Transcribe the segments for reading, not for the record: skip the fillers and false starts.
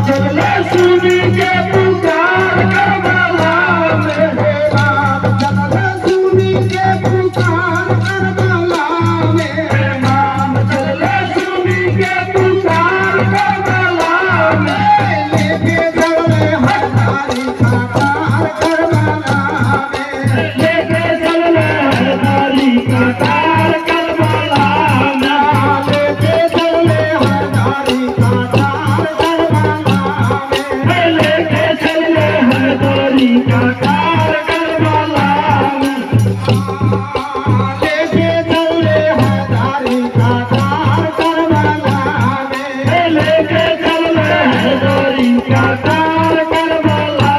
चले सुनी के पुकार करबला में राम चले सुनी के पुकार करबला में राम चले सुनी के पुकार करबला में लेके चले हरदारी काटार करबला में लेके चले हरदारी काटार करबला में लेके चले हरदारी काटार लेके चले हरदारी काटार करबला लेके चले हरदारी काटार करबला लेके चले हरदारी काटार करबला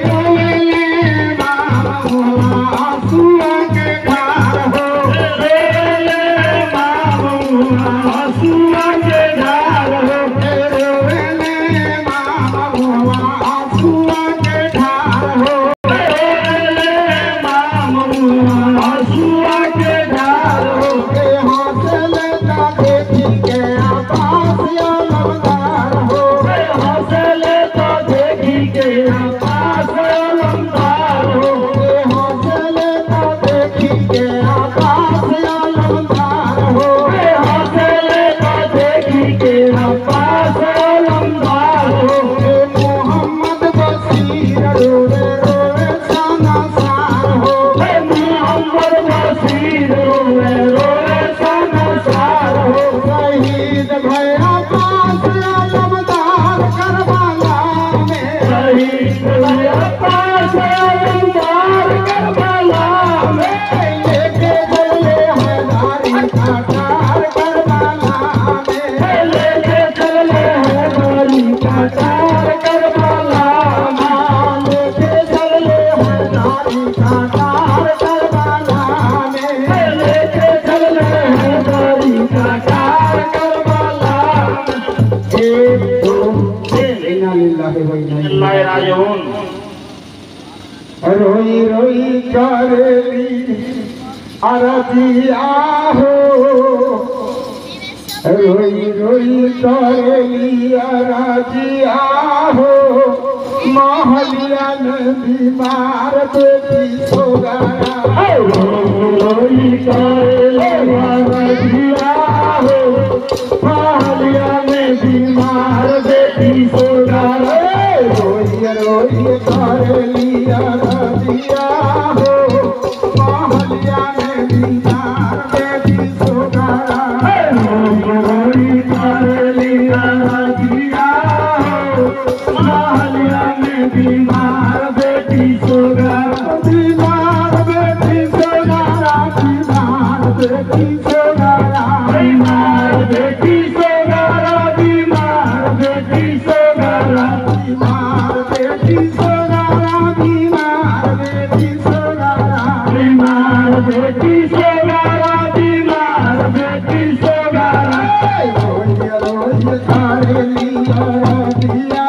रोले मामा सुआ के धार हो रोले मामा सुआ के धार हो रोले सुआ के ढार हो रोले मामा सुआ के ढार हो हौसले का देखी के आकाश अलमदार हो हौसले का देखी के आकाश अलमदार हो हौसले का देखी के आकाश अलमदार हो हौसले का देखी के आकाश अलमदार हो मोहम्मद बशीर रोवे रोवे साना सार हो मोहम्मद बशीर रोवे रोवे साना सार हो शहीद भैया पास अलमदार करबला में शहीद भैया पास अलमदार करबला में लेके चले हरदारी काटार करबला में लेके चले हरदारी काटार करबला लेके चले हरदारी काटार करबला में लेके चले हरदारी काटार करबला एक दो इन्ना लिल्लाहि व इन्ना इलैहि राजिऊन रोई रोई करेली अरजिया हो रोई रोई करेली अरजिया हो महलिया में बीमार बेटी सोगारा रोई करेली अरजिया हो महलिया में बीमार बेटी सोगारा रोई रोई करेली अरजिया हो महलिया में बीमार बेटी सोगारा रोई करेली अरजिया हो महलिया में बीमार बेटी सोगारा बीमार बेटी सोगारा बीमार बेटी सोगारा बीमार बेटी सोगारा बीमार बेटी सोगारा बीमार बेटी सोगारा बीमार बेटी सोगारा बीमार बेटी सोगारा बीमार बेटी सोगारा रोज रोज करेली अरजिया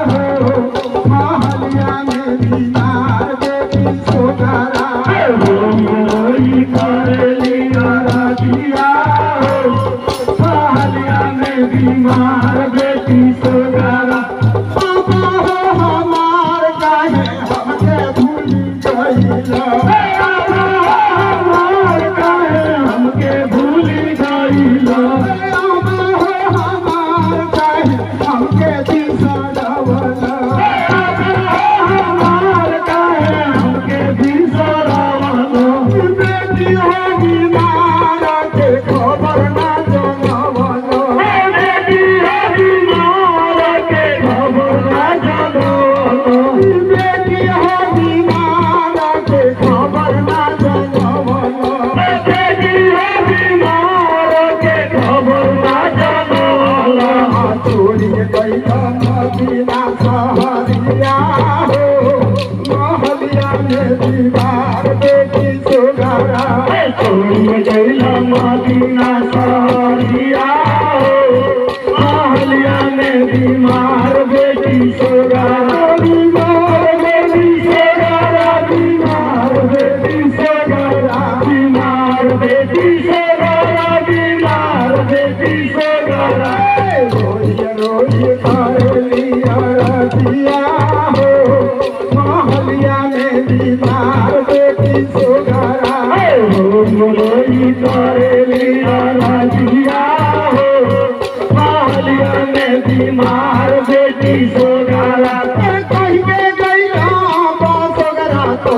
हो महलिया में बीमार बेटी सोगारा रोज करेली अरजिया हो महलिया में बीमार बेटी सोगारा पापा हो हमार काहे हमके भूल गइला हमार काहे हमके भूल गइला हमार काहे हमके बिसरवला हमार काहे हमके बिसरवला बेटी हो बीमार के खबर ना जनवला बेटी हो बीमार के खबर ना जनवला बेटी हो बीमार के खबर ना जनवला बेटी हो बीमार के खबर ना जनवला चोरी गइला मदीना सहरिया हो महलिया में बीमार बेटी सोगारा चोरी गइला मदीना सहरिया हो महलिया में बीमार बेटी सोगारा बीमार बेटी सोगारा बीमार बेटी सोगारा बीमार बेटी सोगारा बीमार बेटी सोगारा रोज रोज करे लिया रतिया हो महलिया में बीमार बेटी सोगरा हो मोरई करे लिया रतिया हो महलिया में बीमार बेटी सोगरा कहीं के गई सोगरा तो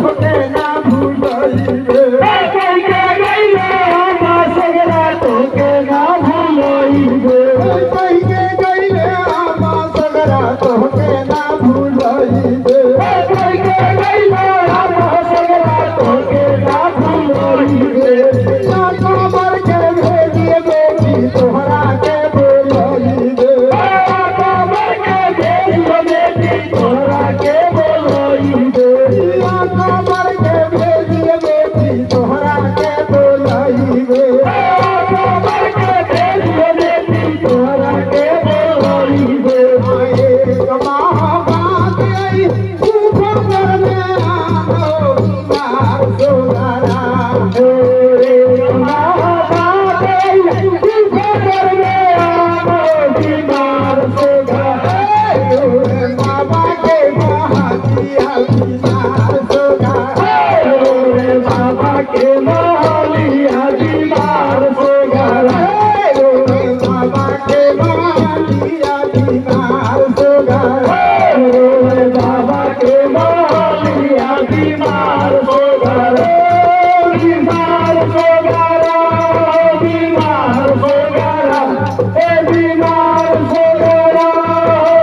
ना भूलइबे कहीं के गई सोगरा तो ना भूलइबे कहीं के गई सोगरा तो ना भूलइबे कहीं के गई सोगरा तो ना भूलइबे ना खबर के भेजिए बेटी तोहरा के बोलइबे खबर के भेजिए बेटी तोहरा के बोलइबे खबर के भेजिए बेटी तोहरा के बोलइबे खबर के भेजिए बेटी तोहरा के बोलइबे महाबात आई तू खबर में आनो बीमार सोगरा महाबात आई तू खबर में आनो बीमार सोगरा बाबा के महाजिया बीमार सोगरा बाबा के महालिया बीमार सोगरा बाबा के महालिया बीमार सोगरा बाबा के महालिया बीमार सोगरा बीमार सोगरा बीमार सोगरा बीमार सोगरा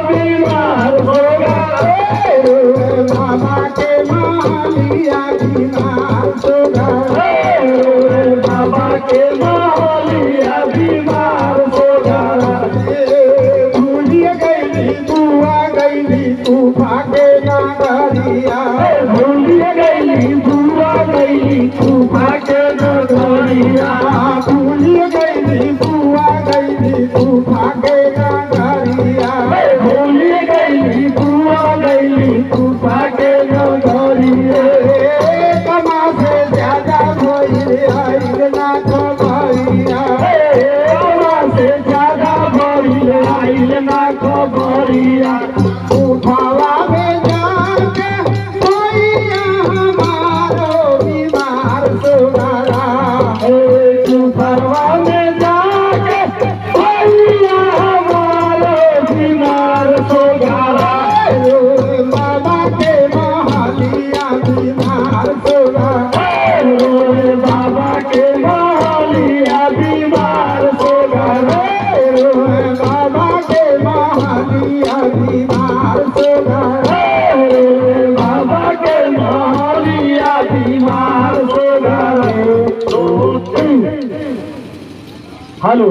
बीमार सोगरा बाबा के महालिया बीमार सोगरा बाबा के महालिया बीमार सोगरा भूलिए गईली तू आ गईली तू भागे ना गरिया भूलिए गईली तू आ गईली तू भागे ना गरिया भूलिए गईली तू आ गईली तू भागे ना गरिया भूलिए गईली तू आ गईली तू भागे ना गरिया कमा से ज्यादा भइल आइल ना खबरिया कमा से ज्यादा भइल आइल ना खबरिया उठावा में जाके भैया हमारो बीमार सोगरा उठावा में जाके भैया हमारो बीमार सोगरा बाबा के महालिया बीमार सोगरा बाबा के महालिया बीमार सोगरा बाबा के महालिया बीमार सोगरा बाबा के महालिया बीमार सोगरा हेलो